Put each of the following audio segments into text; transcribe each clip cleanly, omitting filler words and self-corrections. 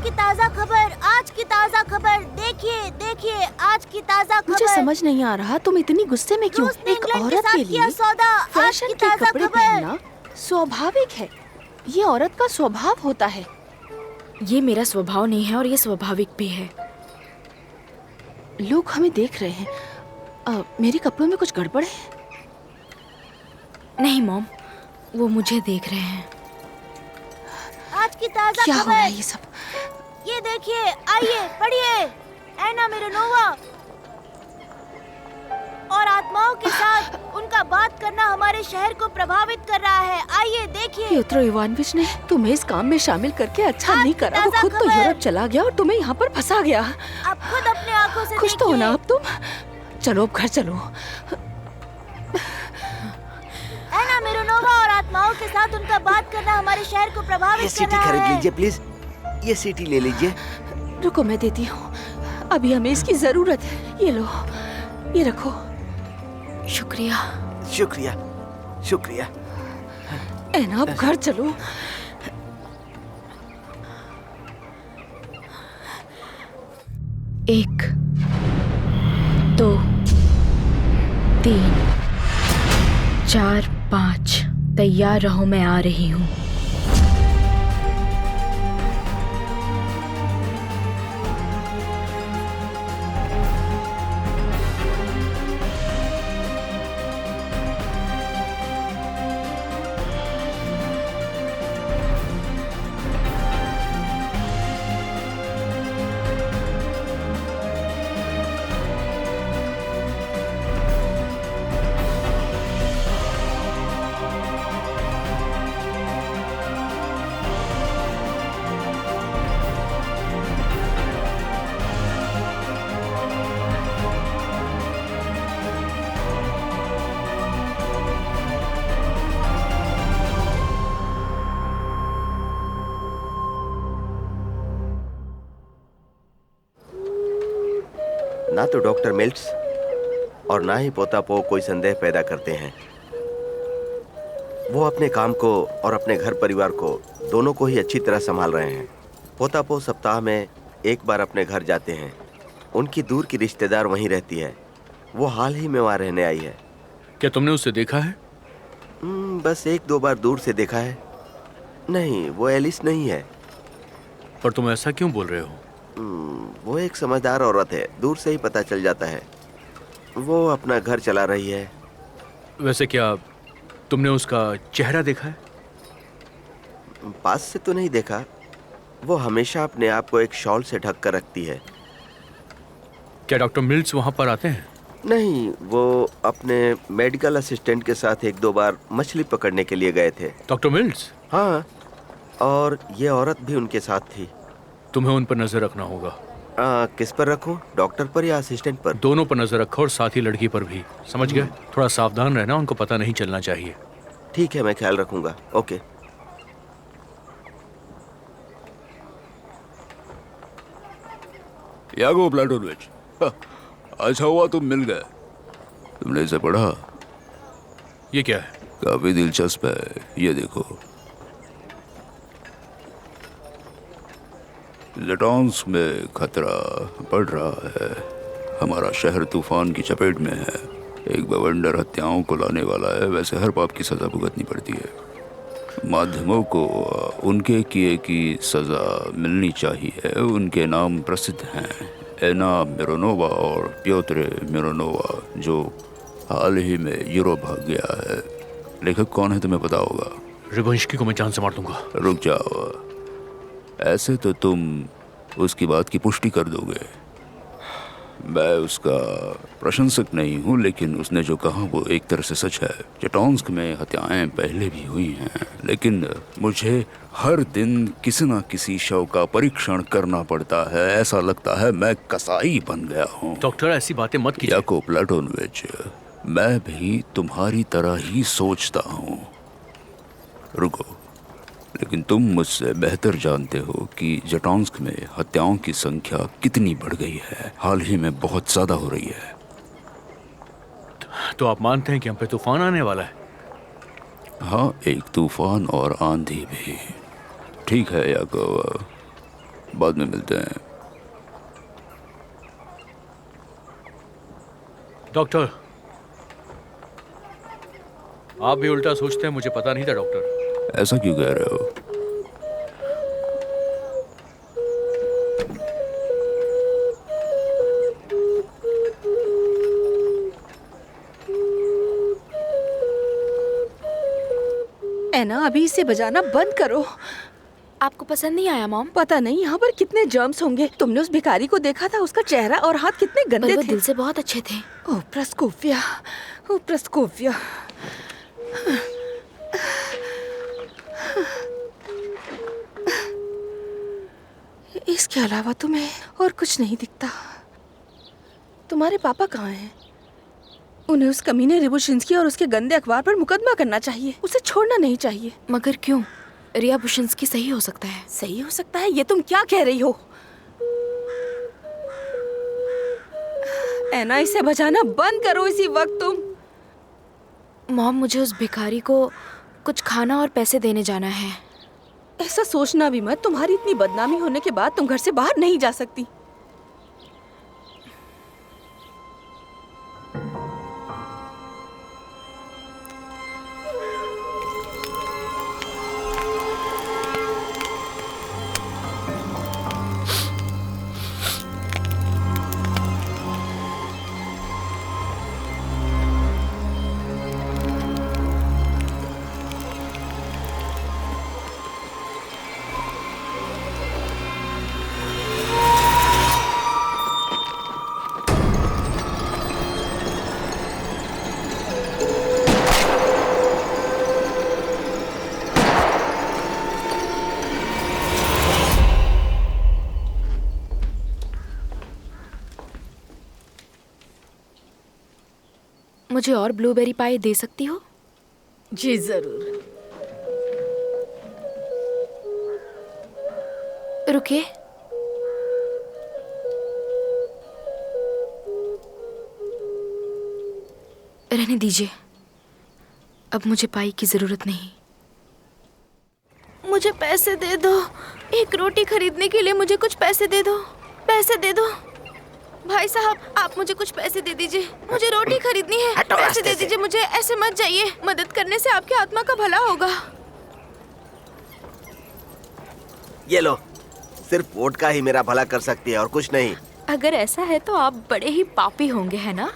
की ताज़ा खबर, आज की ताज़ा खबर, देखिए देखिए आज की ताज़ा खबर। मुझे समझ नहीं आ रहा तुम इतनी गुस्से में क्यों? रूस ने एक इंग्लैंड के औरत साथ के किया लिए सौदा, आज फैशन की के ताज़ा कपड़े खबर। पहनना स्वाभाविक है। ये औरत का स्वभाव होता है। ये मेरा स्वभाव नहीं है और ये स्वाभाविक भी है। लोग हमें देख रहे हैं। मेरे कपड़ों में कुछ गड़बड़ है? नहीं मॉम, वो मुझे देख रहे हैं। आज की ताज़ा क्या हो रहा है खबर, ये सब? ये देखिए, आइए पढ़िए। एना मिरोनोवा और आत्माओं के साथ उनका बात करना हमारे शहर को प्रभावित कर रहा है। आइए देखिए। प्योत्र इवानोविच ने तुम्हें इस काम में शामिल करके अच्छा आज नहीं की करा। वो ताज़ा खुद तो खबर। यूरोप चला गया और तुम्हें यहाँ पर फंसा गया। आप खुद अपने आंखों से खुश तो हो ना देखिए। अब तुम? चलो अब घर चलो। एना मिरोनोवा और आत्माओं के साथ उनका बात करना हमारे शहर को ये प्रभावित कर सीटी रहा खरीद है। लीजिए प्लीज, ये सीटी ले लीजिए। रुको मैं देती हूँ, अभी हमें इसकी जरूरत है। ये लो, ये रखो। शुक्रिया। शुक्रिया शुक्रिया। एना अब घर चलो। एक, दो, तीन, चार, पाँच। तैयार रहो, मैं आ रही हूँ। ना तो डॉक्टर मिल्ट्स और ना ही पोतापो कोई संदेह पैदा करते हैं। वो अपने काम को और अपने घर परिवार को दोनों को ही अच्छी तरह संभाल रहे हैं। पोतापो सप्ताह में एक बार अपने घर जाते हैं। उनकी दूर की रिश्तेदार वहीं रहती है। वो हाल ही में वहाँ रहने आई है। क्या तुमने उसे देखा है? बस एक दो बार दूर से देखा है। नहीं, वो एलिस नहीं है। पर तुम ऐसा क्यों बोल रहे हो? वो एक समझदार औरत है, दूर से ही पता चल जाता है। वो अपना घर चला रही है। वैसे क्या तुमने उसका चेहरा देखा है? पास से तो नहीं देखा। वो हमेशा अपने आप को एक शॉल से ढक कर रखती है। क्या डॉक्टर मिल्स वहाँ पर आते हैं? नहीं, वो अपने मेडिकल असिस्टेंट के साथ एक दो बार मछली पकड़ने के लिए गए थे। Doctor mills? हाँ, और ये औरत भी उनके साथ थी। तुम्हें उन पर नजर रखना होगा। किस पर रखूं? डॉक्टर पर या असिस्टेंट पर? दोनों पर नजर रखो और साथ ही लड़की पर भी। समझ गए? थोड़ा सावधान रहना, उनको पता नहीं चलना चाहिए। ठीक है, मैं ख्याल रखूंगा। ओके। यागो प्लाटोनविच, अच्छा हुआ तुम मिल गए। तुमने इसे पढ़ा? ये क्या है? काफी दिलचस्प है, ये देखो। लेटॉन्स में खतरा बढ़ रहा है। हमारा शहर तूफान की चपेट में है। एक बवंडर हत्याओं को लाने वाला है। वैसे हर पाप की सजा भुगतनी पड़ती है। माध्यमों को उनके किए की सजा मिलनी चाहिए। उनके नाम प्रसिद्ध हैं, एना मिरोनोवा और प्योत्र मिरोनोवा, जो हाल ही में यूरोप भाग गया है। लेखक कौन है तुम्हें पता होगा? रिवंशकी को मैं जान से मार दूंगा। रुक जाओ, ऐसे तो तुम उसकी बात की पुष्टि कर दोगे। मैं उसका प्रशंसक नहीं हूँ, लेकिन उसने जो कहा वो एक तरह से सच है। चेटॉन्स्क में हत्याएं पहले भी हुई हैं, लेकिन मुझे हर दिन किसी न किसी शव का परीक्षण करना पड़ता है। ऐसा लगता है मैं कसाई बन गया हूँ। डॉक्टर, ऐसी बातें मत कीजिए। याको प्लाटोनविच, मैं भी तुम्हारी तरह ही सोचता हूँ। रुको, लेकिन तुम मुझसे बेहतर जानते हो कि जेटॉन्स्क में हत्याओं की संख्या कितनी बढ़ गई है। हाल ही में बहुत ज्यादा हो रही है। तो आप मानते हैं कि हम पे तूफान आने वाला है? हाँ, एक तूफान और आंधी भी। ठीक है याकोव, बाद में मिलते हैं। डॉक्टर, आप भी उल्टा सोचते हैं, मुझे पता नहीं था डॉक्टर। ऐसा क्यों कह रहे हो? ऐना, अभी इसे बजाना बंद करो। आपको पसंद नहीं आया मॉम? पता नहीं यहाँ पर कितने जर्म्स होंगे। तुमने उस भिखारी को देखा था? उसका चेहरा और हाथ कितने पर गंदे वो थे। दिल से बहुत अच्छे थे। ओ प्रस्कोफिया, ओ प्रस्कोफिया। इसके अलावा तुम्हें और कुछ नहीं दिखता। तुम्हारे पापा कहाँ हैं? उन्हें उस कमीने रिबुशिंस्की और उसके गंदे अखबार पर मुकदमा करना चाहिए। उसे छोड़ना नहीं चाहिए। मगर क्यों? रिया बुशिंस्की सही हो सकता है। सही हो सकता है? ये तुम क्या कह रही हो? ऐना, इसे बजाना बंद करो इसी वक्त तुम। मॉम, मुझे उस भिखारी को कुछ खाना और पैसे देने जाना है। ऐसा सोचना भी मत। तुम्हारी इतनी बदनामी होने के बाद तुम घर से बाहर नहीं जा सकती। मुझे और ब्लूबेरी पाई दे सकती हो? जी जरूर। रुकिए। रहने दीजिए, अब मुझे पाई की जरूरत नहीं। मुझे पैसे दे दो। एक रोटी खरीदने के लिए मुझे कुछ पैसे दे दो। पैसे दे दो। भाई साहब, आप मुझे कुछ पैसे दे दीजिए। मुझे रोटी खरीदनी है। पैसे दे दीजिए मुझे। ऐसे मत जाइए। मदद करने से आपकी आत्मा का भला होगा। ये लो, सिर्फ वोडका ही मेरा भला कर सकती है और कुछ नहीं। अगर ऐसा है तो आप बड़े ही पापी होंगे, है ना?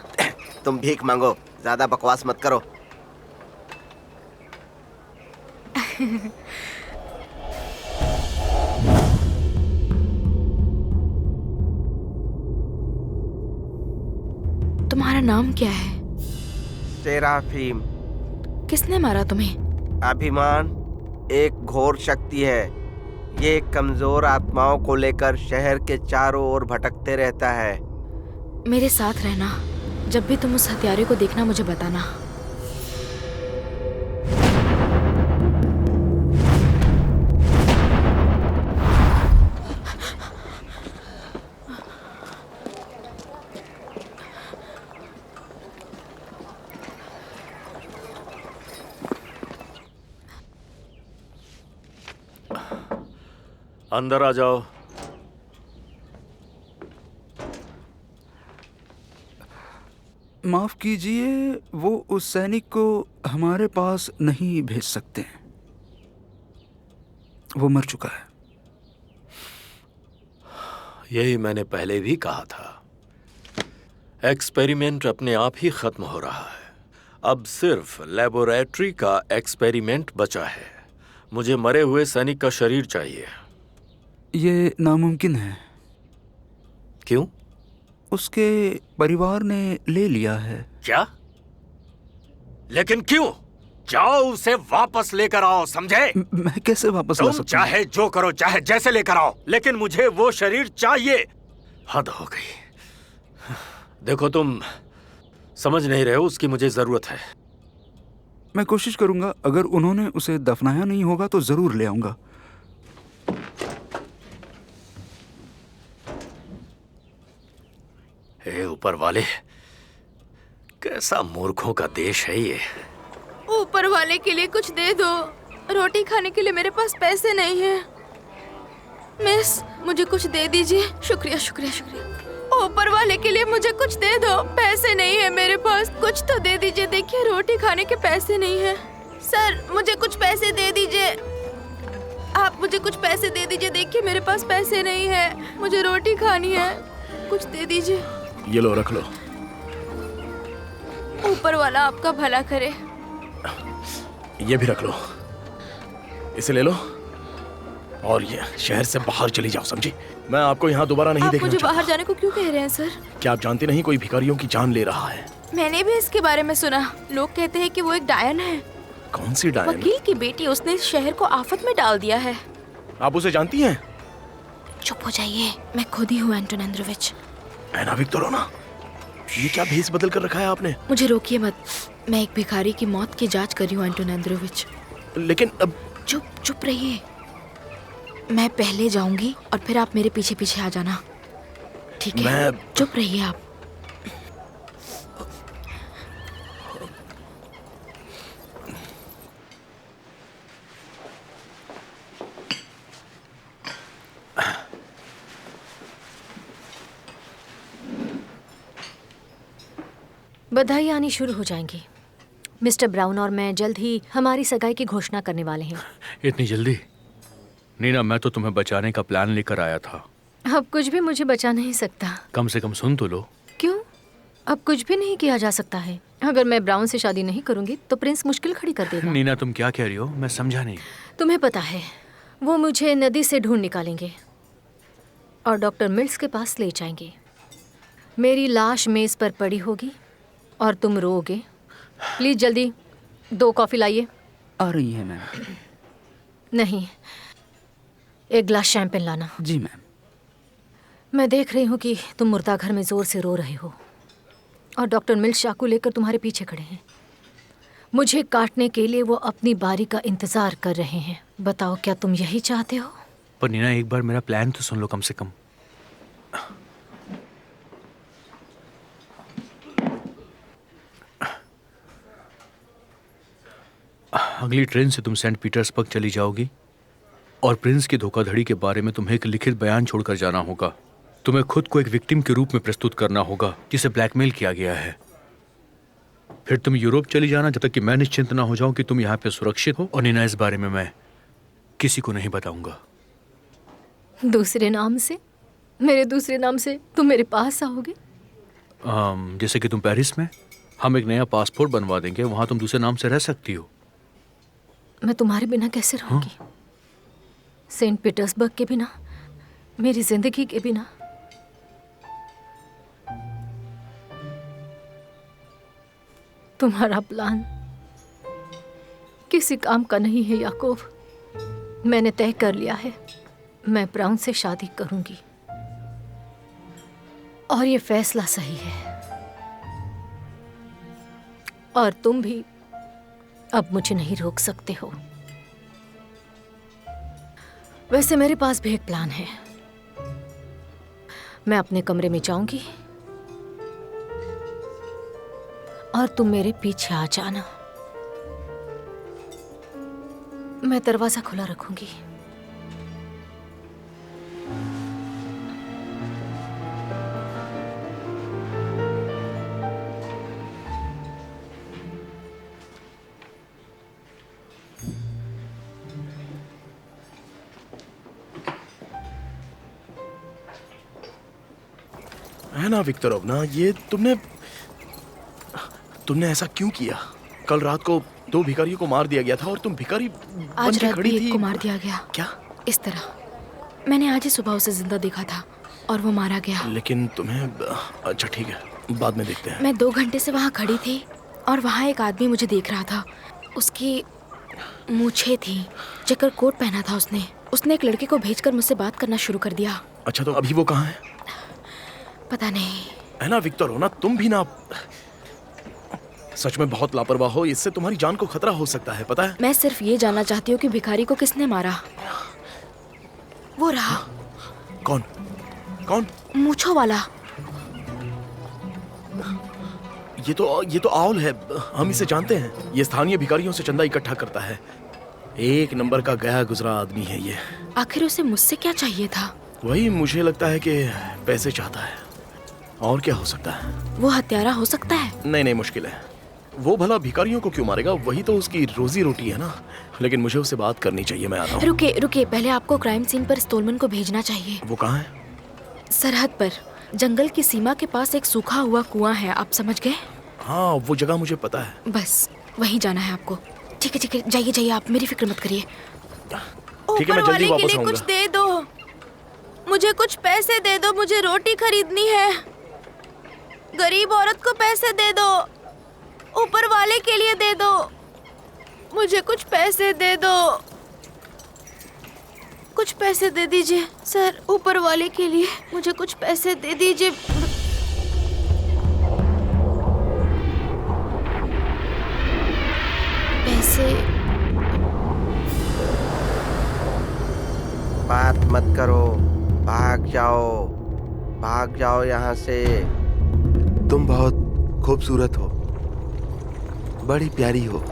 तुम भीख मांगो, ज्यादा बकवास मत करो। तुम्हारा नाम क्या है? सेराफीम। किसने मारा तुम्हें? अभिमान एक घोर शक्ति है। ये कमजोर आत्माओं को लेकर शहर के चारों ओर भटकते रहता है। मेरे साथ रहना। जब भी तुम उस हत्यारे को देखना मुझे बताना। अंदर आ जाओ। माफ कीजिए, वो उस सैनिक को हमारे पास नहीं भेज सकते। वो मर चुका है। यही मैंने पहले भी कहा था। एक्सपेरिमेंट अपने आप ही खत्म हो रहा है। अब सिर्फ लेबोरेटरी का एक्सपेरिमेंट बचा है। मुझे मरे हुए सैनिक का शरीर चाहिए। ये नामुमकिन है। क्यों? उसके परिवार ने ले लिया है। क्या? लेकिन क्यों? जाओ उसे वापस लेकर आओ, समझे? मैं कैसे वापस ला तुम सकता हूँ? चाहे जो करो, चाहे जैसे लेकर आओ, लेकिन मुझे वो शरीर चाहिए। हद हो गई। देखो, तुम समझ नहीं रहे हो, उसकी मुझे जरूरत है। मैं कोशिश करूंगा। अगर उन्होंने उसे दफनाया नहीं होगा तो जरूर ले आऊंगा। हे ऊपर वाले, कैसा मूर्खों का देश है ये। ऊपर वाले के लिए कुछ दे दो। रोटी खाने के लिए मेरे पास पैसे नहीं है। मिस, मुझे कुछ दे दीजिए। शुक्रिया शुक्रिया शुक्रिया। ऊपर वाले के लिए मुझे कुछ दे दो। पैसे नहीं है मेरे पास, कुछ तो दे दीजिए। देखिए रोटी खाने के पैसे नहीं है। सर मुझे कुछ पैसे दे दीजिए। आप मुझे कुछ पैसे दे दीजिए। देखिए मेरे पास पैसे नहीं है, मुझे रोटी खानी है, कुछ दे दीजिए। ये लो, रख लो। ऊपर वाला आपका भला करे। ये भी रख लो, इसे ले लो और ये शहर से बाहर चली जाओ, समझी? मैं आपको यहाँ दोबारा नहीं आप देखना मुझे चाहता। बाहर जाने को क्यों कह रहे हैं सर? क्या आप जानते नहीं, कोई भिखारियों की जान ले रहा है। मैंने भी इसके बारे में सुना। लोग कहते हैं कि वो एक डायन है, कौन सी डायन? वकील की बेटी। उसने इस शहर को आफत में डाल दिया है। आप उसे जानती हैं? चुप हो जाइए, मैं खुद ही हूँ एंटोन एंड्रोविच। एना विक्टोरोना, ये क्या भेस बदल कर रखा है आपने? मुझे रोकिए मत, मैं एक भिखारी की मौत की जांच कर रही हूँ एंटोन एंड्रोविच। लेकिन अब चुप चुप रहिए। मैं पहले जाऊंगी और फिर आप मेरे पीछे पीछे आ जाना, ठीक है? मैं- चुप रहिए आप। बधाई आनी शुरू हो जाएंगी। मिस्टर ब्राउन और मैं जल्द ही हमारी सगाई की घोषणा करने वाले हैं। इतनी जल्दी? नीना, मैं तो तुम्हें बचाने का प्लान लेकर आया था। अब कुछ भी मुझे बचा नहीं सकता। कम से कम सुन तो लो। क्यों? अब कुछ भी नहीं किया जा सकता है। अगर मैं ब्राउन से शादी नहीं करूंगी तो प्रिंस मुश्किल खड़ी कर देगा। नीना, तुम क्या कह रही हो? मैं समझा नहीं। तुम्हें पता है, वो मुझे नदी से ढूंढ निकालेंगे और डॉक्टर मिल्स के पास ले जाएंगे। मेरी लाश मेज पर पड़ी होगी और तुम रोओगे। प्लीज जल्दी 2 कॉफी लाइए। आ रही है मैम। नहीं, एक ग्लास शैंपेन लाना। जी मैम। मैं देख रही हूँ कि तुम मुर्दा घर में जोर से रो रहे हो और डॉक्टर मिल्स चाकू लेकर तुम्हारे पीछे खड़े हैं। मुझे काटने के लिए वो अपनी बारी का इंतजार कर रहे हैं। बताओ, क्या तुम यही चाहते हो? पर नीना, एक बार मेरा प्लान तो सुन लो कम से कम। अगली ट्रेन से तुम सेंट पीटर्सबर्ग चली जाओगी और प्रिंस की धोखाधड़ी के बारे में तुम्हें एक लिखित बयान छोड़कर जाना होगा। तुम्हें खुद को एक विक्टिम के रूप में प्रस्तुत करना होगा जिसे ब्लैकमेल किया गया है। फिर तुम यूरोप चली जाना जब तक कि मैं निश्चिंत ना हो जाऊं कि तुम यहाँ पे सुरक्षित हो। और नीना, इस बारे में मैं किसी को नहीं बताऊंगा। दूसरे नाम से? मेरे दूसरे नाम से तुम मेरे पास आओगे? जैसे कि तुम पेरिस में, हम एक नया पासपोर्ट बनवा देंगे, वहां तुम दूसरे नाम से रह सकती हो। मैं तुम्हारे बिना कैसे रहूंगी? सेंट पीटर्सबर्ग के बिना, मेरी जिंदगी के बिना। तुम्हारा प्लान किसी काम का नहीं है याकूब। मैंने तय कर लिया है, मैं ब्राउन से शादी करूंगी और ये फैसला सही है। और तुम भी अब मुझे नहीं रोक सकते हो। वैसे मेरे पास भी एक प्लान है। मैं अपने कमरे में जाऊंगी और तुम मेरे पीछे आ जाना। मैं दरवाजा खुला रखूंगी। है ना विक्टोरोवना, ये तुमने ऐसा क्यों किया? कल रात को 2 भिखारियों को मार दिया गया था और तुम भिखारी आज बनके रात खड़ी भी एक थी। को मार दिया गया। क्या? इस तरह मैंने आज ही सुबह उसे जिंदा देखा था और वो मारा गया। लेकिन तुम्हें, अच्छा ठीक है, बाद में देखते हैं। मैं 2 घंटे से वहाँ खड़ी थी और वहाँ एक आदमी मुझे देख रहा था। उसकी मूछें थी, चेकर कोट पहना था उसने एक लड़के को भेजकर मुझसे बात करना शुरू कर दिया। अच्छा, तो अभी वो कहाँ है? पता नहीं। है ना विक्टोरोवना, तुम भी ना सच में बहुत लापरवाह हो। इससे तुम्हारी जान को खतरा हो सकता है, पता है? मैं सिर्फ ये जानना चाहती हूँ कि भिखारी को किसने मारा। वो रहा। कौन? कौन? मूछों वाला। ये तो आउल है, हम इसे जानते हैं। ये स्थानीय भिखारियों से चंदा इकट्ठा करता है। एक नंबर का गया गुजरा आदमी है ये। आखिर उसे मुझसे क्या चाहिए था? वही मुझे लगता है कि पैसे चाहता है। और क्या हो सकता है? वो हत्यारा हो सकता है? नहीं, मुश्किल है। वो भला भिखारियों को क्यों मारेगा? वही तो उसकी रोजी रोटी है ना। लेकिन मुझे उससे बात करनी चाहिए। मैं आता हूँ। रुके, पहले आपको क्राइम सीन पर स्टोलमैन को भेजना चाहिए। वो कहाँ है? सरहद पर, जंगल की सीमा के पास एक सूखा हुआ कुआं है। आप समझ गए? हाँ, वो जगह मुझे पता है। बस वहीं जाना है आपको। ठीक है, जाइए, आप मेरी फिक्र मत करिए। ठीक है, मैं जल्दी वापस आऊंगा। कुछ दे दो, मुझे कुछ पैसे दे दो, मुझे रोटी खरीदनी है। गरीब औरत को पैसे दे दो, ऊपर वाले के लिए दे दो, मुझे कुछ पैसे दे दो, कुछ पैसे दे दीजिए सर, ऊपर वाले के लिए मुझे कुछ पैसे दे दीजिए। पैसे? बात मत करो, भाग जाओ यहाँ से। तुम बहुत खूबसूरत हो, बड़ी प्यारी हो।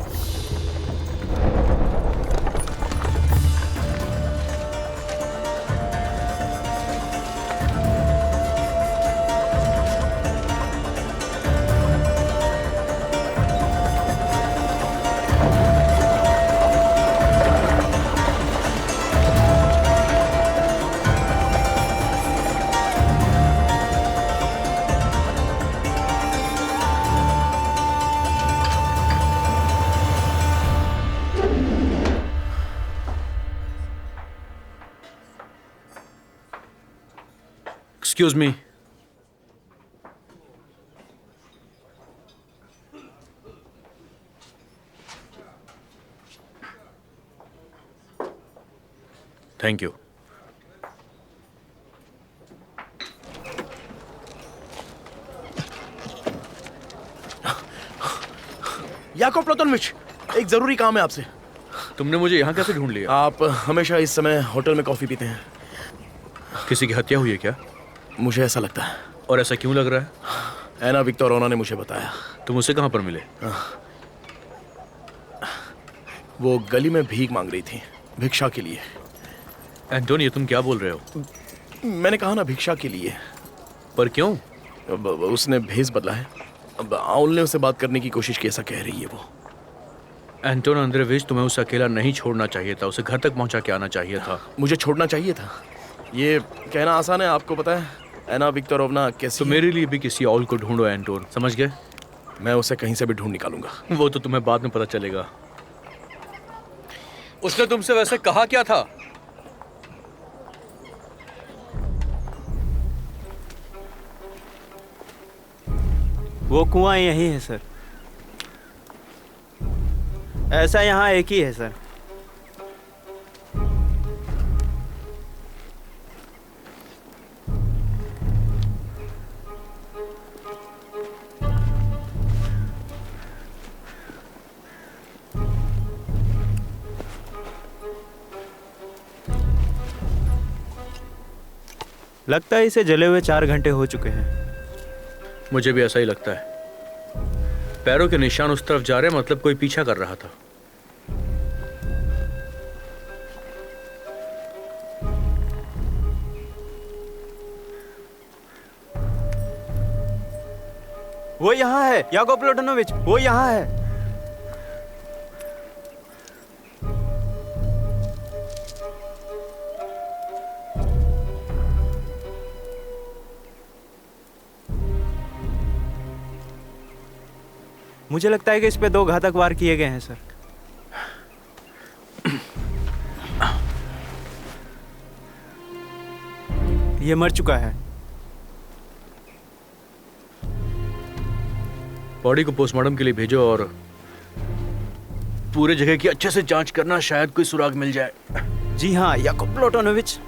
Excuse me. Thank you. Yakob प्लोटोनोविच, एक जरूरी काम है आपसे। तुमने मुझे यहाँ कैसे ढूंढ लिया? आप हमेशा इस समय होटल में कॉफी पीते हैं। किसी की हत्या हुई है क्या? मुझे ऐसा लगता है। और ऐसा क्यों लग रहा है? एना विक्टोरोना ने मुझे बताया। तुम उसे कहाँ पर मिले? वो गली में भीख मांग रही थी, भिक्षा के लिए। एंटोनियो, तुम क्या बोल रहे हो? मैंने कहा ना, भिक्षा के लिए। पर क्यों? उसने भेष बदला है। अब आउल ने उससे बात करने की कोशिश की, ऐसा कह रही है वो। एंटोन अंद्रेविच, तुम्हें उसे अकेला नहीं छोड़ना चाहिए था, उसे घर तक पहुंचा के आना चाहिए था। मुझे छोड़ना चाहिए था? ये कहना आसान है, आपको पता है एना विक्टोरोवना कैसी। तो मेरे लिए भी किसी और को ढूंढो एंटोन, समझ गए? मैं उसे कहीं से भी ढूंढ निकालूंगा। वो तो तुम्हें बाद में पता चलेगा। उसने तुमसे वैसे कहा क्या था? वो कुआं यही है सर। ऐसा यहाँ एक ही है सर। लगता है इसे जले हुए 4 घंटे हो चुके हैं। मुझे भी ऐसा ही लगता है। पैरों के निशान उस तरफ जा रहे हैं, मतलब कोई पीछा कर रहा था। वो यहाँ है, याकोब प्लोटोनोविच, वो यहाँ है। मुझे लगता है कि इस पे 2 घातक वार किए गए हैं सर। ये मर चुका है। बॉडी को पोस्टमार्टम के लिए भेजो और पूरे जगह की अच्छे से जांच करना, शायद कोई सुराग मिल जाए। जी हाँ, याकोब प्लोटोनोविच।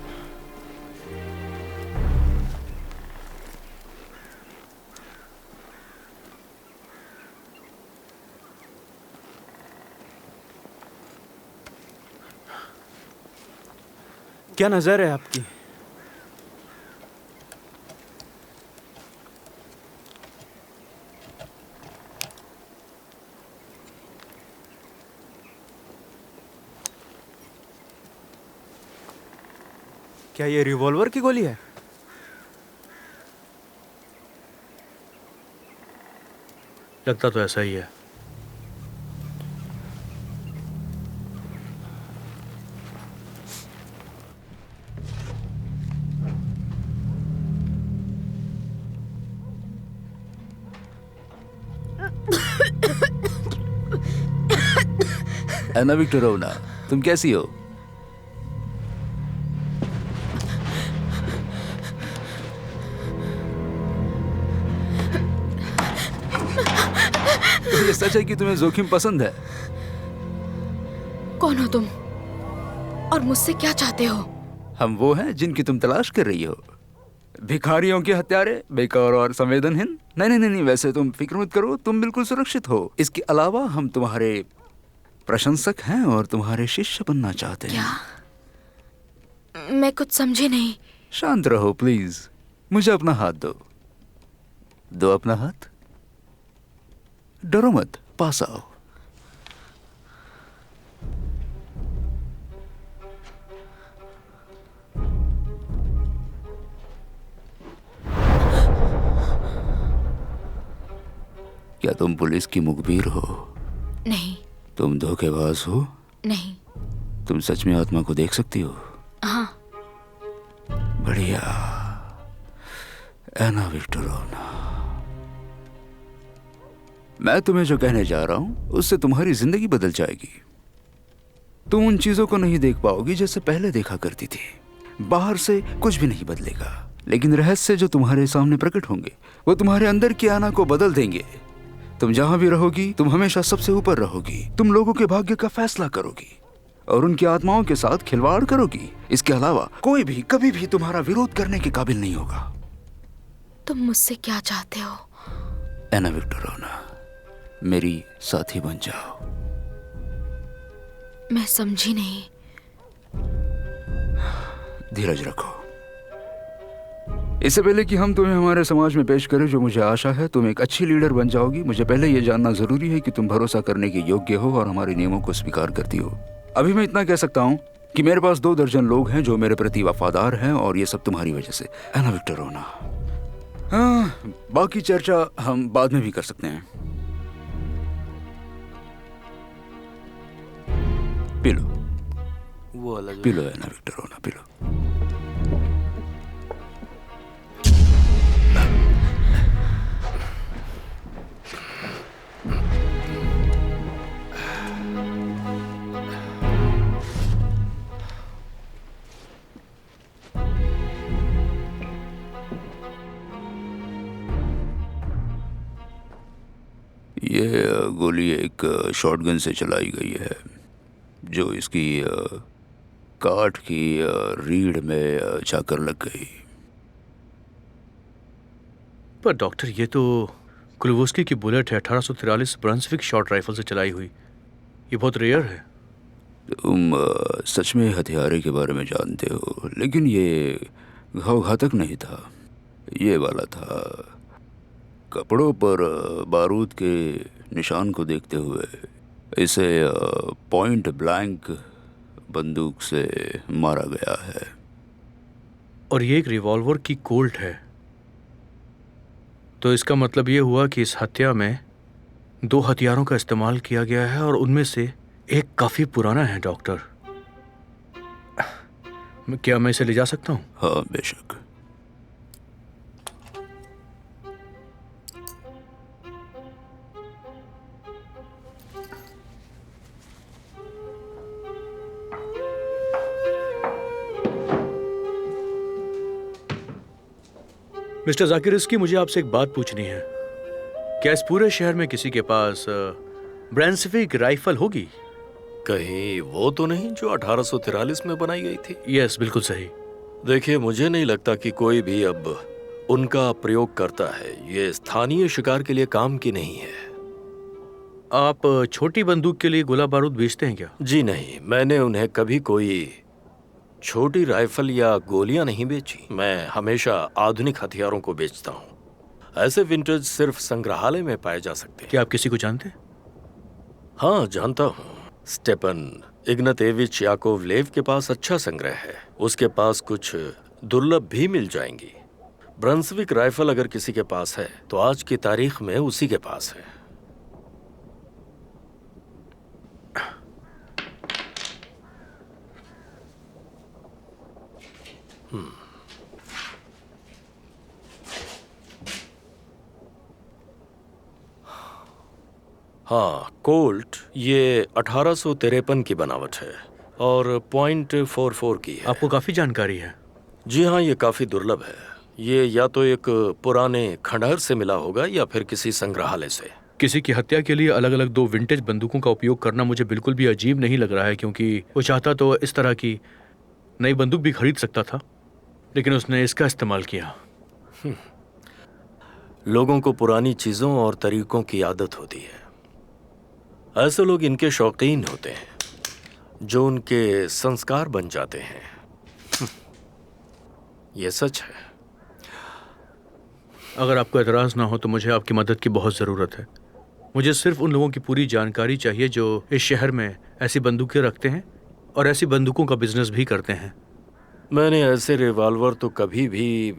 क्या नजर है आपकी? क्या ये रिवॉल्वर की गोली है? लगता तो ऐसा ही है। एना विक्टोरोना, तुम कैसी हो? तो ये सच है कि तुम्हें जोखिम पसंद है? कौन हो तुम और मुझसे क्या चाहते हो? हम वो हैं जिनकी तुम तलाश कर रही हो। भिखारियों के हत्यारे, बेकार और संवेदनहीन। नहीं, वैसे तुम फिक्र मत करो, तुम बिल्कुल सुरक्षित हो। इसके अलावा हम तुम्हारे प्रशंसक हैं और तुम्हारे शिष्य बनना चाहते हैं। क्या? मैं कुछ समझी नहीं। शांत रहो प्लीज। मुझे अपना हाथ दो। दो अपना हाथ। डरो मत, पास आओ। क्या तुम पुलिस की मुखबिर हो? नहीं। तुम धोखेबाज हो? नहीं। तुम सच में आत्मा को देख सकती हो? हाँ। बढ़िया। एना विक्टोरोना, मैं तुम्हें जो कहने जा रहा हूं उससे तुम्हारी जिंदगी बदल जाएगी। तुम उन चीजों को नहीं देख पाओगी जैसे पहले देखा करती थी। बाहर से कुछ भी नहीं बदलेगा, लेकिन रहस्य जो तुम्हारे सामने प्रकट होंगे वो तुम्हारे अंदर की आना को बदल देंगे। तुम जहां भी रहोगी तुम हमेशा सबसे ऊपर रहोगी। तुम लोगों के भाग्य का फैसला करोगी और उनकी आत्माओं के साथ खिलवाड़ करोगी। इसके अलावा कोई भी कभी भी तुम्हारा विरोध करने के काबिल नहीं होगा। तुम मुझसे क्या चाहते हो? एना विक्टोरोना, मेरी साथी बन जाओ। मैं समझी नहीं। धीरज रखो। इससे पहले कि हम तुम्हें हमारे समाज में पेश करें, जो मुझे आशा है तुम एक अच्छी लीडर बन जाओगी, मुझे पहले यह जानना जरूरी है कि तुम भरोसा करने के योग्य हो और हमारे नियमों को स्वीकार करती हो। अभी मैं इतना कह सकता हूँ कि मेरे पास 2 दर्जन लोग हैं जो मेरे प्रति वफादार हैं और ये सब तुम्हारी वजह से। एना विक्टोरोना, हाँ, बाकी चर्चा हम बाद में भी कर सकते हैं। पिलो, वो अलग पिलो एना विक्टोरोना, पिलो। ये गोली एक शॉटगन से चलाई गई है जो इसकी काठ की रीढ़ में जाकर लग गई। पर डॉक्टर, ये तो क्लुवोस्की की बुलेट है, 1843 ब्रंसविक शॉर्ट राइफल से चलाई हुई। ये बहुत रेयर है। तुम सच में हथियारे के बारे में जानते हो, लेकिन ये घाव घातक नहीं था। ये वाला था। कपड़ों पर बारूद के निशान को देखते हुए इसे पॉइंट ब्लैंक बंदूक से मारा गया है। और ये एक रिवॉल्वर की कोल्ट है, तो इसका मतलब ये हुआ कि इस हत्या में 2 हथियारों का इस्तेमाल किया गया है और उनमें से एक काफी पुराना है। डॉक्टर, क्या मैं इसे ले जा सकता हूँ? हाँ, बेशक। मिस्टर जाकिरस्की, मुझे आपसे एक बात पूछनी है। क्या इस पूरे शहर में किसी के पास ब्रंसविक राइफल होगी? कहीं वो तो नहीं जो 1843 में बनाई गई थी? यस, बिल्कुल सही। देखिए, मुझे नहीं लगता कि कोई भी अब उनका प्रयोग करता है। ये स्थानीय शिकार के लिए काम की नहीं है। आप छोटी बंदूक के लिए गोला बारूद बेचते हैं क्या? जी नहीं, मैंने उन्हें कभी कोई छोटी राइफल या गोलियां नहीं बेची। मैं हमेशा आधुनिक हथियारों को बेचता हूँ। ऐसे विंटेज सिर्फ संग्रहालय में पाए जा सकते हैं। क्या आप किसी को जानते हैं? हाँ, जानता हूँ। स्टेपन इग्नातेविच याकोवलेव के पास अच्छा संग्रह है। उसके पास कुछ दुर्लभ भी मिल जाएंगी। ब्रंसविक राइफल अगर किसी के पास है तो आज की तारीख में उसी के पास है। हाँ, कोल्ट ये 1853 की बनावट है और .44 की है। आपको काफी जानकारी है। जी हाँ, ये काफी दुर्लभ है। ये या तो एक पुराने खंडहर से मिला होगा या फिर किसी संग्रहालय से। किसी की हत्या के लिए अलग अलग 2 विंटेज बंदूकों का उपयोग करना मुझे बिल्कुल भी अजीब नहीं लग रहा है, क्योंकि वो चाहता तो इस तरह की नई बंदूक भी खरीद सकता था, लेकिन उसने इसका इस्तेमाल किया। लोगों को पुरानी चीजों और तरीकों की आदत होती है। ऐसे लोग इनके शौकीन होते हैं जो उनके संस्कार बन जाते हैं। ये सच है। अगर आपको एतराज ना हो तो मुझे आपकी मदद की बहुत ज़रूरत है। मुझे सिर्फ उन लोगों की पूरी जानकारी चाहिए जो इस शहर में ऐसी बंदूकें रखते हैं और ऐसी बंदूकों का बिजनेस भी करते हैं। मैंने ऐसे रिवॉल्वर तो कभी भी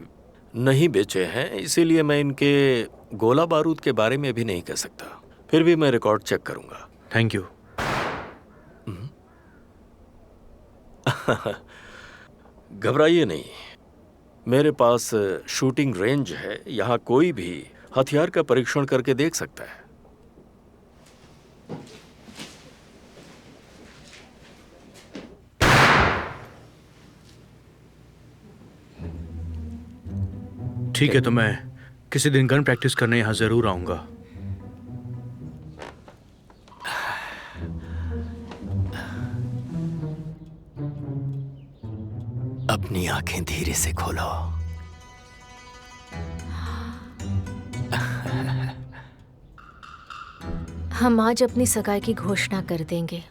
नहीं बेचे हैं, इसीलिए मैं इनके गोला बारूद के बारे में भी नहीं कह सकता। फिर भी मैं रिकॉर्ड चेक करूंगा। Thank you. घबराइए नहीं, मेरे पास शूटिंग रेंज है। यहाँ कोई भी हथियार का परीक्षण करके देख सकता है। ठीक है, तो मैं किसी दिन गन प्रैक्टिस करने यहाँ जरूर आऊंगा। अपनी आंखें धीरे से खोलो। हम आज अपनी सगाई की घोषणा कर देंगे,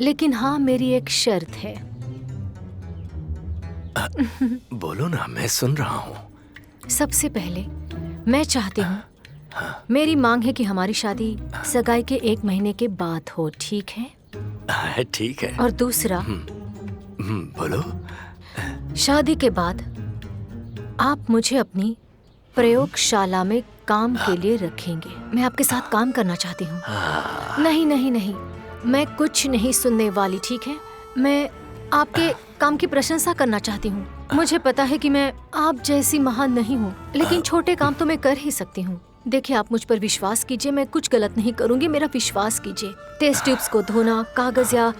लेकिन हाँ, मेरी एक शर्त है। बोलो ना, मैं सुन रहा हूँ। सबसे पहले मैं चाहती हूँ, मेरी मांग है कि हमारी शादी सगाई के 1 महीने के बाद हो, ठीक है? ठीक है। और दूसरा, बोलो। शादी के बाद आप मुझे अपनी प्रयोगशाला में काम के लिए रखेंगे। मैं आपके साथ काम करना चाहती हूँ। नहीं नहीं नहीं, मैं कुछ नहीं सुनने वाली, ठीक है? मैं आपके काम की प्रशंसा करना चाहती हूँ। मुझे पता है कि मैं आप जैसी महान नहीं हूँ, लेकिन छोटे काम तो मैं कर ही सकती हूँ। देखिए, आप मुझ पर विश्वास कीजिए, मैं कुछ गलत नहीं करूँगी, मेरा विश्वास कीजिए। टेस्ट ट्यूब्स को धोना, कागज या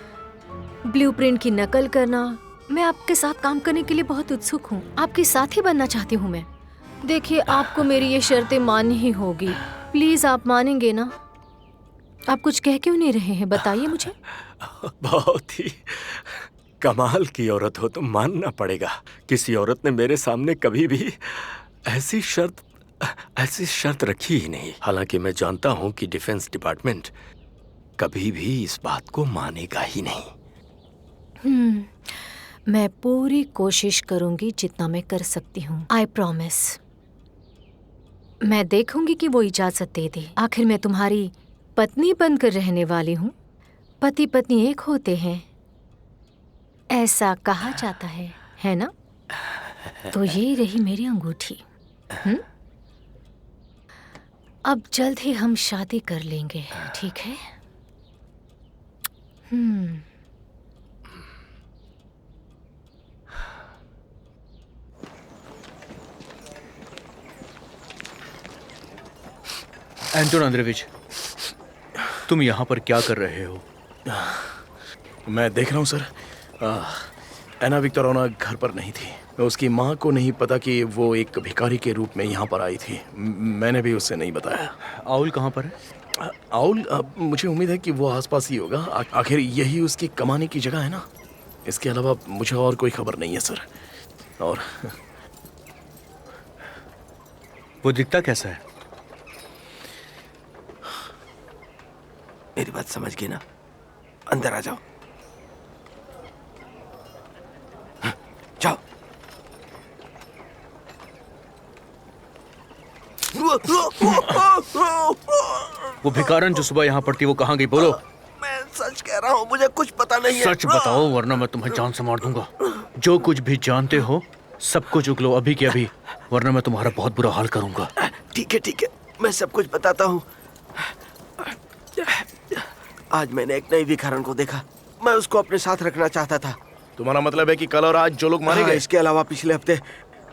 ब्लूप्रिंट की नकल करना, मैं आपके साथ काम करने के लिए बहुत उत्सुक हूँ। आपके साथ ही बनना चाहती हूँ मैं। देखिए, आपको मेरी ये शर्तें माननी ही होगी। प्लीज, आप मानेंगे ना? आप कुछ कह क्यों नहीं रहे हैं, बताइए मुझे। बहुत ही कमाल की औरत हो, तो मानना पड़ेगा। किसी औरत ने मेरे सामने कभी भी ऐसी शर्त रखी ही नहीं। हालांकि मैं जानता हूं कि डिफेंस डिपार्टमेंट कभी भी इस बात को मानेगा ही नहीं। मैं पूरी कोशिश करूंगी जितना मैं कर सकती हूँ। I promise. मैं देखूंगी कि वो इजाजत दे दे। आखिर मैं तुम्हारी पत्नी बनकर रहने वाली हूँ। पति पत्नी एक होते हैं, ऐसा कहा जाता है ना? तो ये रही मेरी अंगूठी। अब जल्द ही हम शादी कर लेंगे, ठीक है? एंटोन अंद्रेविच, तुम यहाँ पर क्या कर रहे हो? मैं देख रहा हूँ सर। एना विक्टोरोना घर पर नहीं थी। उसकी माँ को नहीं पता कि वो एक भिखारी के रूप में यहाँ पर आई थी। मैंने भी उससे नहीं बताया। आउल कहाँ पर है? आउल, मुझे उम्मीद है कि वो आसपास ही होगा। आखिर यही उसकी कमाने की जगह है ना। इसके अलावा मुझे और कोई खबर नहीं है सर। और वो दिखता कैसा है? मेरी बात समझ गई ना? अंदर आ जाओ। जाओ। वो भिखारन जो सुबह यहाँ पड़ती वो कहाँ गई? बोलो। मैं सच कह रहा हूँ, मुझे कुछ पता नहीं है। सच बताओ वरना मैं तुम्हें जान से मार दूंगा। जो कुछ भी जानते हो सब कुछ उगलो अभी के अभी, वरना मैं तुम्हारा बहुत बुरा हाल करूंगा। ठीक है, मैं सब कुछ बताता हूँ। आज मैंने एक नई भिखारन को देखा, मैं उसको अपने साथ रखना चाहता था। तुम्हारा मतलब है कि कल और आज जो लोग मारे गए? इसके अलावा पिछले हफ्ते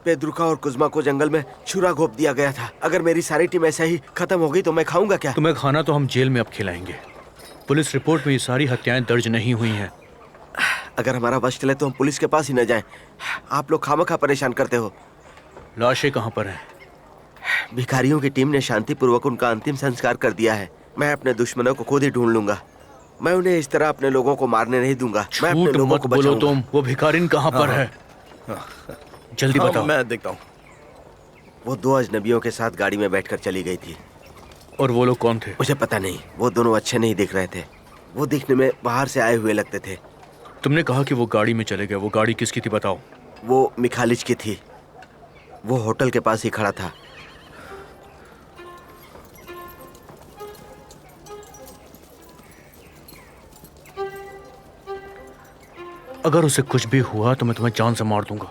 पेद्रुका और कुज्मा को जंगल में छुरा घोंप दिया गया था। अगर मेरी सारी टीम ऐसे ही खत्म हो गई तो मैं खाऊंगा क्या? तुम्हें खाना तो हम जेल में अब खिलाएंगे। पुलिस रिपोर्ट में ये सारी हत्याएं दर्ज नहीं हुई हैं। अगर हमारा वश चले तो हम पुलिस के पास ही न जाएं। आप लोग खामखा परेशान करते हो। लाशें कहाँ पर हैं? भिखारियों की टीम ने शांतिपूर्वक उनका अंतिम संस्कार कर दिया है। मैं अपने दुश्मनों को खुद ही ढूंढ लूंगा। मैं उन्हें इस तरह अपने लोगों को मारने नहीं दूंगा। मैं अपने लोगों मत को बोलो बचाऊंगा। तुम। वो भिखारिन कहाँ पर है? जल्दी बताओ। मैं देखता हूँ। वो 2 अजनबियों के साथ गाड़ी में बैठकर चली गई थी। और वो लोग कौन थे? मुझे पता नहीं। वो दोनों अच्छे नहीं दिख रहे थे। वो दिखने में बाहर से आए हुए लगते थे। तुमने कहा कि वो गाड़ी में चले गए। वो गाड़ी किसकी थी बताओ? वो मिखालिज की थी। वो होटल के पास ही खड़ा था। अगर उसे कुछ भी हुआ तो मैं तुम्हें जान से मार दूंगा।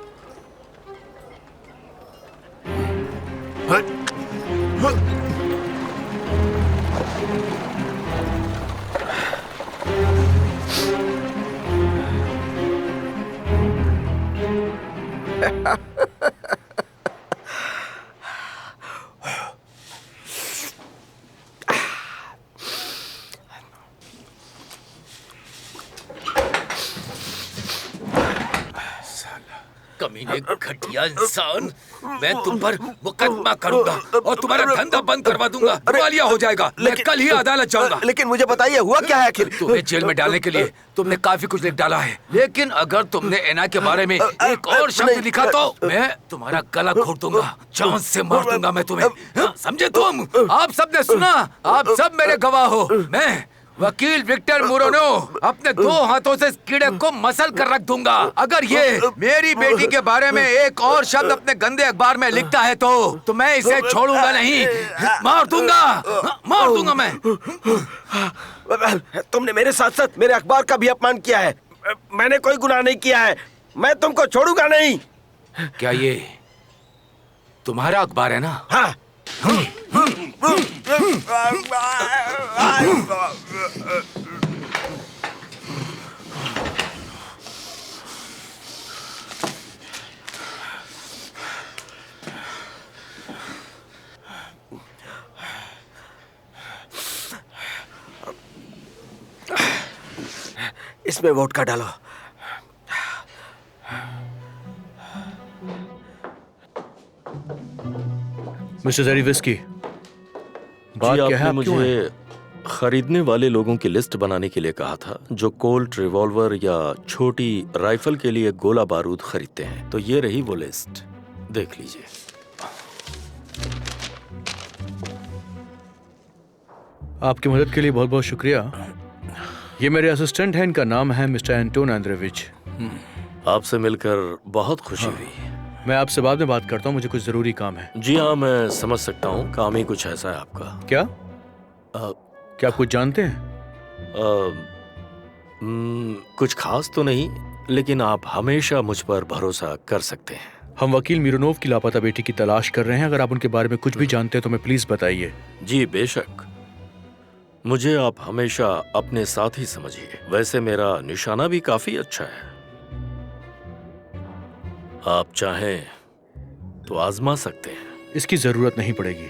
कमीने घटिया इंसान, मैं तुम पर मुकदमा करूंगा और तुम्हारा धंधा बंद करवा दूंगा। दिवालिया हो जाएगा। मैं कल ही अदालत जाऊंगा। लेकिन मुझे बताइए हुआ क्या है आखिर? तुम्हें जेल में डालने के लिए तुमने काफी कुछ लिख डाला है, लेकिन अगर तुमने एना के बारे में एक और शब्द लिखा तो मैं तुम्हारा गला घोट दूंगा, जान से मार दूंगा मैं तुम्हें। समझे तुम? आप सब ने सुना, आप सब मेरे गवाह हो। मैं वकील विक्टर मोरोनो अपने 2 हाथों से इस कीड़े को मसल कर रख दूंगा। अगर ये मेरी बेटी के बारे में एक और शब्द अपने गंदे अखबार में लिखता है तो मैं इसे छोड़ूंगा नहीं। मार दूंगा मैं। तुमने मेरे साथ साथ मेरे अखबार का भी अपमान किया है। मैंने कोई गुनाह नहीं किया है। मैं तुमको छोड़ूंगा नहीं। क्या ये तुम्हारा अखबार है ना? हाँ। इसमें वोडका डालो। मिस्टर ज़ेरिविस्की, बात क्या है? आपने मुझे खरीदने वाले लोगों की लिस्ट बनाने के लिए कहा था जो कोल्ट रिवॉल्वर या छोटी राइफल के लिए गोला बारूद खरीदते हैं। तो ये रही वो लिस्ट, देख लीजिए। आपकी मदद के लिए बहुत बहुत शुक्रिया। ये मेरे असिस्टेंट हैं, इनका नाम है मिस्टर एंटोन एंड्रेविच। आपसे मिलकर बहुत खुशी हुई। मैं आपसे बाद में बात करता हूँ, मुझे कुछ जरूरी काम है। जी हाँ, मैं समझ सकता हूँ, काम ही कुछ ऐसा है आपका। क्या क्या आप कुछ जानते हैं? कुछ खास तो नहीं, लेकिन आप हमेशा मुझ पर भरोसा कर सकते हैं। हम वकील मिरोनोव की लापता बेटी की तलाश कर रहे हैं। अगर आप उनके बारे में कुछ भी जानते हैं तो हमें प्लीज बताइए। जी बेशक, मुझे आप हमेशा अपने साथ ही समझिए। वैसे मेरा निशाना भी काफी अच्छा है। आप चाहें तो आजमा सकते हैं। इसकी जरूरत नहीं पड़ेगी।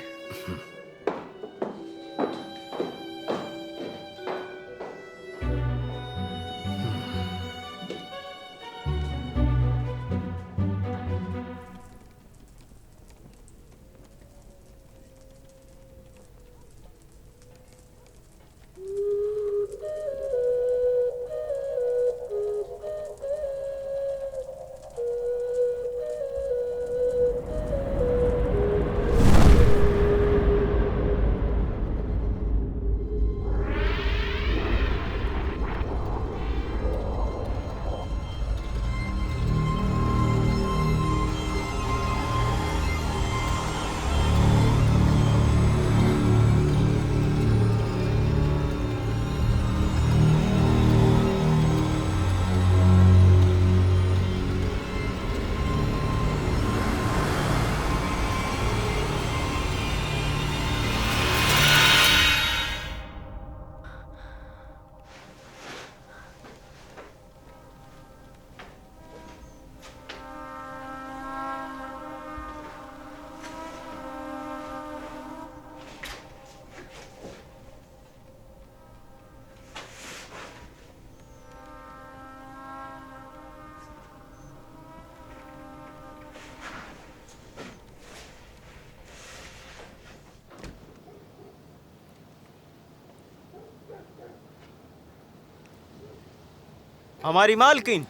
हमारी मालकिन।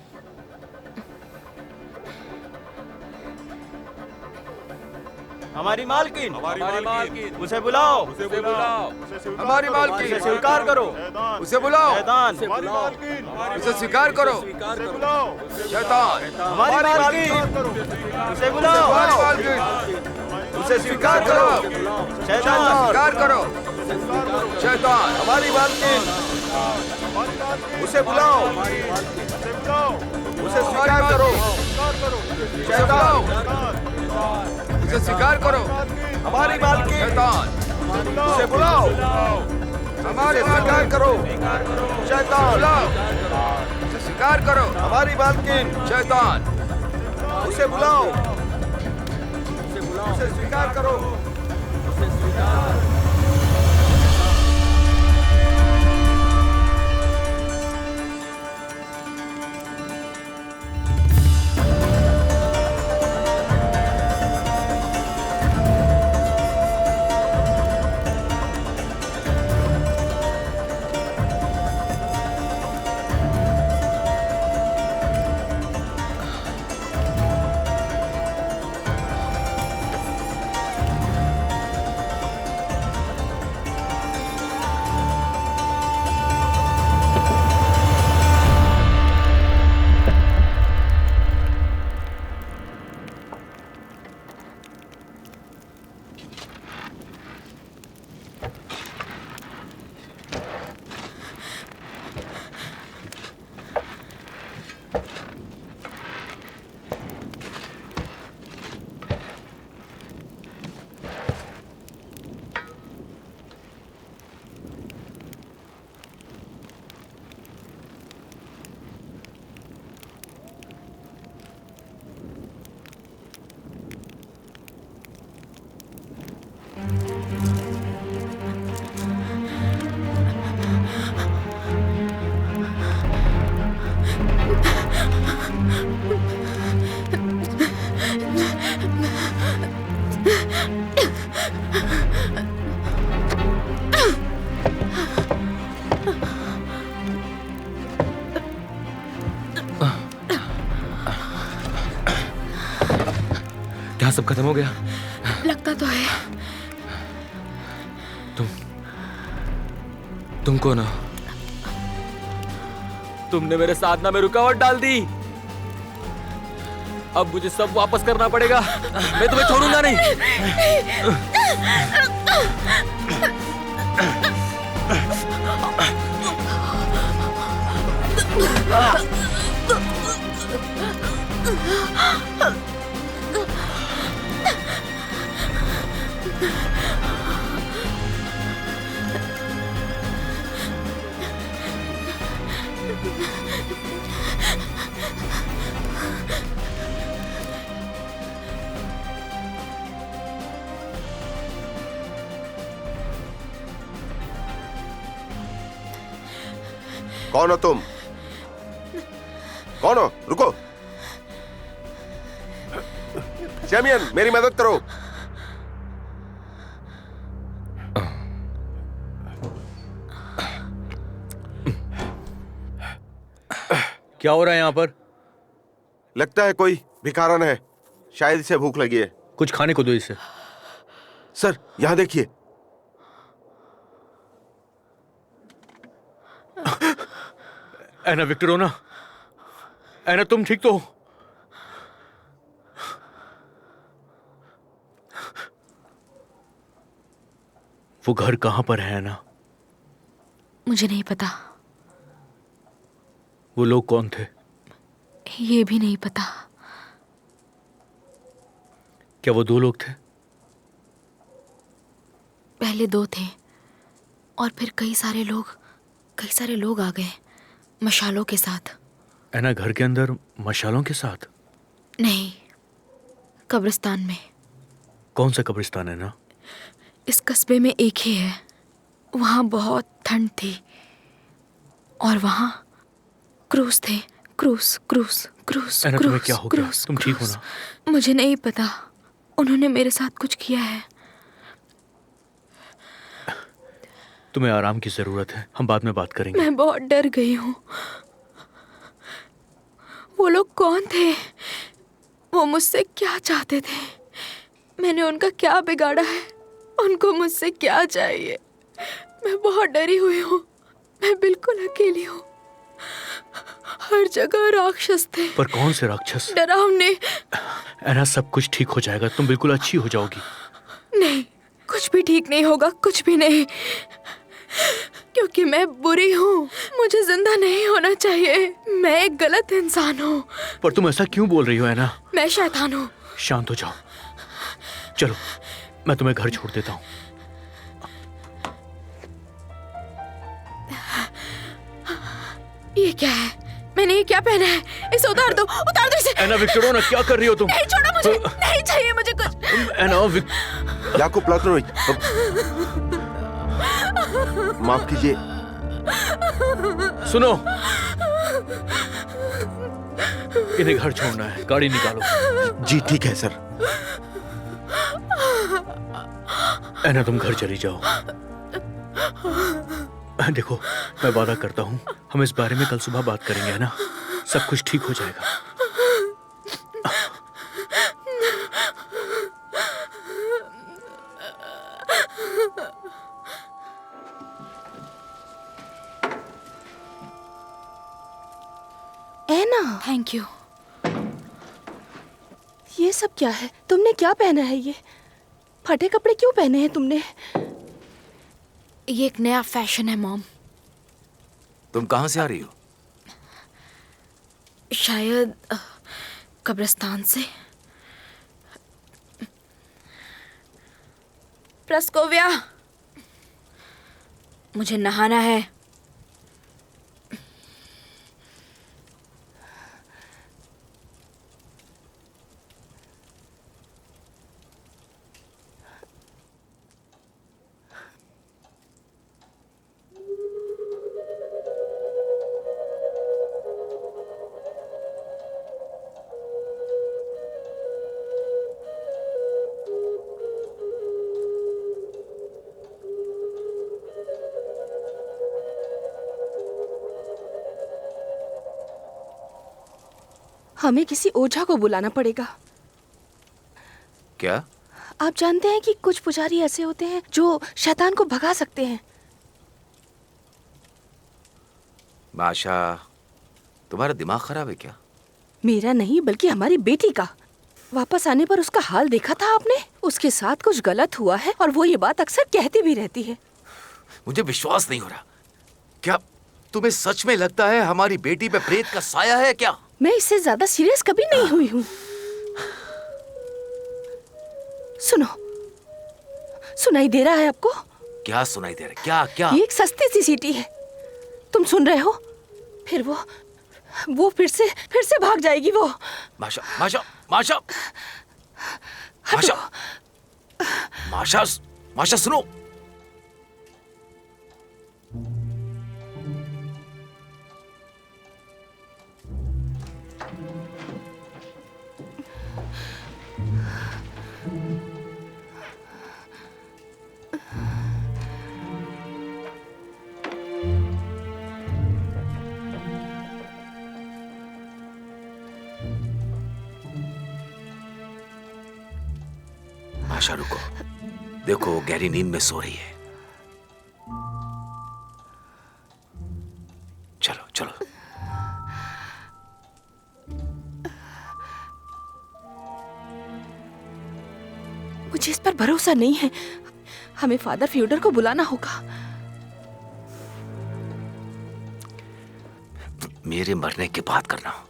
हमारी मालकिन। उसे बुलाओ। हमारी मालकिन। उसे स्वीकार करो। उसे बुलाओ। शैतान। उसे स्वीकार करो। शैतान। हमारी मालकिन। उसे बुलाओ। हमारी मालकिन। उसे स्वीकार करो। शैतान। स्वीकार करो। शैतान। हमारी मालकिन, उसे बुलाओ। उसे स्वीकार करो। शैतान। उसे स्वीकार करो। हमारी मालकिन, शैतान। उसे बुलाओ। हमारी स्वीकार करो। शैतान। बुलाओ। उसे स्वीकार करो। हमारी मालकिन, शैतान। उसे बुलाओ। उसे स्वीकार करो। क्या सब खत्म हो गया? लगता तो है। तुम कौन हो? तुमने मेरे साधना में रुकावट डाल दी। अब मुझे सब वापस करना पड़ेगा। मैं तुम्हें छोड़ूंगा नहीं। कौन हो तुम? कौन हो? रुको। चैमियन, मेरी मदद करो। क्या हो रहा है यहाँ पर? लगता है कोई भिखारन है, शायद इसे भूख लगी है। कुछ खाने को दो इसे। सर, यहाँ देखिए। एना विक्टोरोना, एना तुम ठीक तो हो? वो घर कहां पर है एना? मुझे नहीं पता। वो लोग कौन थे? ये भी नहीं पता। क्या वो दो लोग थे? पहले दो थे और फिर कई सारे लोग आ गए मशालों के साथ। एना घर के अंदर मशालों के साथ? नहीं, कब्रिस्तान में। कौन सा कब्रिस्तान है ना? इस कस्बे में एक ही है। वहां बहुत ठंड थी और वहां क्रूस थे। क्रूस क्रूस क्रूस एना, तुम्हें क्या हो गया? क्रूस, तुम ठीक हो क्रूस। ना? मुझे नहीं पता, उन्होंने मेरे साथ कुछ किया है। तुम्हें आराम की जरूरत है, हम बाद में बात करेंगे। मैं बहुत डर गई हूँ। कौन थे? वो मुझसे क्या चाहते थे? मैंने उनका क्या बिगाड़ा है? उनको मुझसे क्या चाहिए? मैं बहुत डरी हुई हूँ। मैं बिल्कुल अकेली हूँ। हर जगह राक्षस थे। पर कौन से राक्षस? डरावने। एना, सब कुछ ठीक हो जाएगा, तुम बिल्कुल अच्छी हो जाओगी। नहीं, कुछ भी ठीक नहीं होगा, कुछ भी नहीं, क्योंकि मैं बुरी हूँ। मुझे जिंदा नहीं होना चाहिए। मैं एक गलत इंसान हूँ। पर तुम ऐसा क्यों बोल रही हो एना? मैं शैतान हूँ। शांत हो जाओ। चलो, मैं तुम्हें घर छोड़ देता हूँ। ये क्या है? मैंने ये क्या पहना है? इसे उतार दो इसे। एना विक्टोरोना, क्या कर रही हो तुम? नहीं, छोड़ो मुझे। नहीं चाहिए मुझे कुछ। एना याकूब प्लाटनोविच, माफ कीजिए। सुनो, इन्हें घर छोड़ना है। गाड़ी निकालो। जी ठीक है सर। एना, तुम घर चली जाओ। देखो, मैं वादा करता हूँ, हम इस बारे में कल सुबह बात करेंगे, है ना? सब कुछ ठीक हो जाएगा। एना, थैंक यू। ये सब क्या है? तुमने क्या पहना है? ये फटे कपड़े क्यों पहने हैं तुमने? ये एक नया फैशन है मॉम। तुम कहाँ से आ रही हो? शायद कब्रिस्तान से। प्रस्कोविया, मुझे नहाना है। हमें किसी ओझा को बुलाना पड़ेगा। क्या? आप जानते हैं कि कुछ पुजारी ऐसे होते हैं जो शैतान को भगा सकते हैं। माशा, तुम्हारा दिमाग खराब है क्या? मेरा नहीं, बल्कि हमारी बेटी का। वापस आने पर उसका हाल देखा था आपने? उसके साथ कुछ गलत हुआ है और वो ये बात अक्सर कहती भी रहती है। मुझे विश्वास नहीं हो रहा। क्या तुम्हें सच में लगता है हमारी बेटी पे प्रेत का साया है क्या? मैं इससे ज्यादा सीरियस कभी नहीं हुई हूँ। सुनो, सुनाई दे रहा है आपको? क्या सुनाई दे रहा है? क्या क्या? ये एक सस्ती सी सीटी है। तुम सुन रहे हो? फिर वो फिर से भाग जाएगी वो। माशा, माशा, माशा, माशा, माशा, माशा सुनो। माशा रुको, देखो वो गहरी नींद में सो रही है। चलो चलो। मुझे इस पर भरोसा नहीं है। हमें फादर फ्यूडर को बुलाना होगा। मेरे मरने के बाद करना।